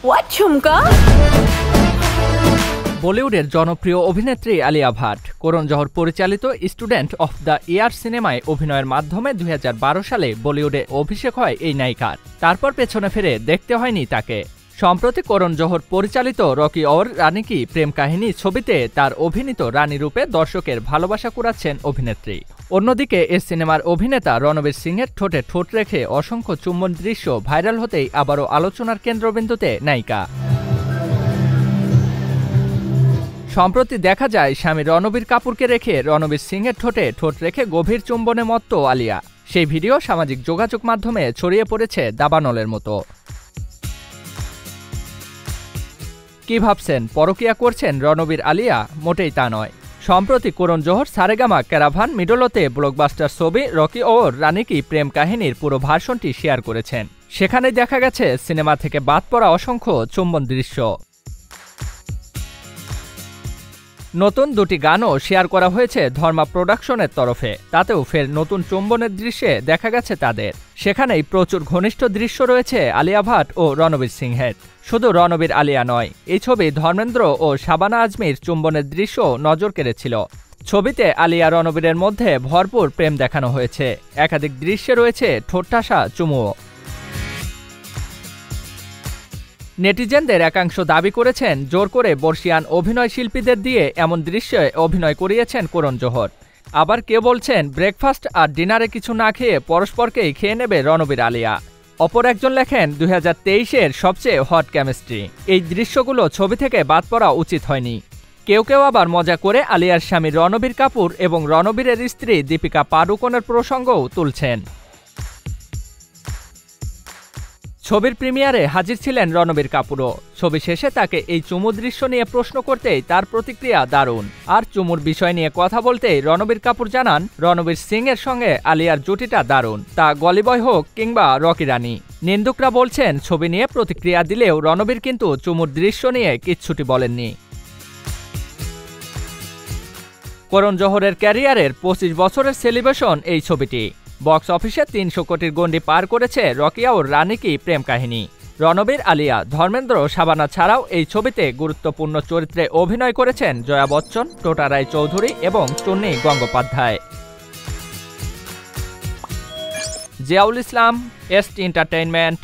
What, ঝুমকা? বলিউডের জনপ্রিয় অভিনেত্রী আলিয়া ভাট করণ জোহর পরিচালিত স্টুডেন্ট অফ দ্য ইয়ার সিনেমায় অভিনয়ের মাধ্যমে 2012 সালে বলিউডে অভিষেক হয় এই নায়িকার। তারপর পেছনে ফিরে দেখতে হয়নি তাকে। সম্প্রতি করণ জোহর পরিচালিত রকি অর রানী কি প্রেম কাহিনী ছবিতে তার অভিনীত রানী রূপে দর্শকের ভালোবাসা কুড়াচ্ছেন অভিনেত্রী। অন্যদিকে এ সিনেমার অভিনেতা রণবীর সিংয়ের ঠোঁটে ঠোঁট রেখে অসংখ্য চুম্বন দৃশ্য ভাইরাল হতেই আবারও আলোচনার কেন্দ্রবিন্দুতে নায়িকা। সম্প্রতি দেখা যায় স্বামী রণবীর কাপুরকে রেখে রণবীর সিংয়ের ঠোঁটে ঠোঁট রেখে গভীর চুম্বনে মত্ত আলিয়া। সেই ভিডিও সামাজিক যোগাযোগ মাধ্যমে ছড়িয়ে পড়েছে দাবানলের মতো। কি ভাবছেন, পরকীয়া করছেন রণবীর আলিয়া? মোটেই তা নয়। সম্প্রতি করণ জোহর সারেগামা ক্যারাভান মিডলতে ব্লকবাস্টার ছবি রকি অর রানী কি প্রেম কাহিনীর পুরো ভার্সনটি শেয়ার করেছেন। সেখানে দেখা গেছে সিনেমা থেকে বাদ পড়া অসংখ্য চুম্বন দৃশ্য। নতুন দুটি গানও শেয়ার করা হয়েছে ধর্মা প্রোডাকশনের তরফে। তাতেও ফের নতুন চুম্বনের দৃশ্যে দেখা গেছে তাদের। সেখানেই প্রচুর ঘনিষ্ঠ দৃশ্য রয়েছে আলিয়া ভাট ও রণবীর সিংহের। শুধু রণবীর আলিয়া নয়, এই ছবি ধর্মেন্দ্র ও শাবানা আজমির চুম্বনের দৃশ্য নজর কেড়েছিল। ছবিতে আলিয়া রণবীরের মধ্যে ভরপুর প্রেম দেখানো হয়েছে। একাধিক দৃশ্যে রয়েছে ঠোঁটঠাসা চুমুও। নেটিজেনদের একাংশ দাবি করেছেন জোর করে বর্ষিয়ান অভিনয় শিল্পীদের দিয়ে এমন দৃশ্যে অভিনয় করিয়েছেন করণ জোহর। আবার কেউ বলছেন ব্রেকফাস্ট আর ডিনারে কিছু না খেয়ে পরস্পরকেই খেয়ে নেবে রণবীর আলিয়া। অপর একজন লেখেন 2023-এর সবচেয়ে হট কেমিস্ট্রি। এই দৃশ্যগুলো ছবি থেকে বাদ পড়া উচিত হয়নি। কেউ কেউ আবার মজা করে আলিয়ার স্বামী রণবীর কাপুর এবং রণবীরের স্ত্রী দীপিকা পাডুকোনের প্রসঙ্গও তুলছেন। ছবির প্রিমিয়ারে হাজির ছিলেন রণবীর কাপুরও। ছবি শেষে তাকে এই চুমু দৃশ্য নিয়ে প্রশ্ন করতেই তার প্রতিক্রিয়া দারুণ। আর চুমুর বিষয় নিয়ে কথা বলতেই রণবীর কাপুর জানান, রণবীর সিং এর সঙ্গে আলিয়ার জুটিটা দারুণ, তা গলিবয় হোক কিংবা রকি রানী। নিন্দুকরা বলছেন ছবি নিয়ে প্রতিক্রিয়া দিলেও রণবীর কিন্তু চুমুর দৃশ্য নিয়ে কিচ্ছুটি বলেননি। করণ জোহরের ক্যারিয়ারের 25 বছরের সেলিব্রেশন এই ছবিটি। বক্স অফিসে 300 কোটির গণ্ডি পার করেছে রকি অর রানী কি প্রেম কাহিনী। রণবীর আলিয়া, ধর্মেন্দ্র, শাবানা ছাড়াও এই ছবিতে গুরুত্বপূর্ণ চরিত্রে অভিনয় করেছেন জয়া বচ্চন, টোটা রায় চৌধুরী এবং চুন্নি গঙ্গোপাধ্যায়। জিয়াউল ইসলাম, এসটি এন্টারটেইনমেন্ট।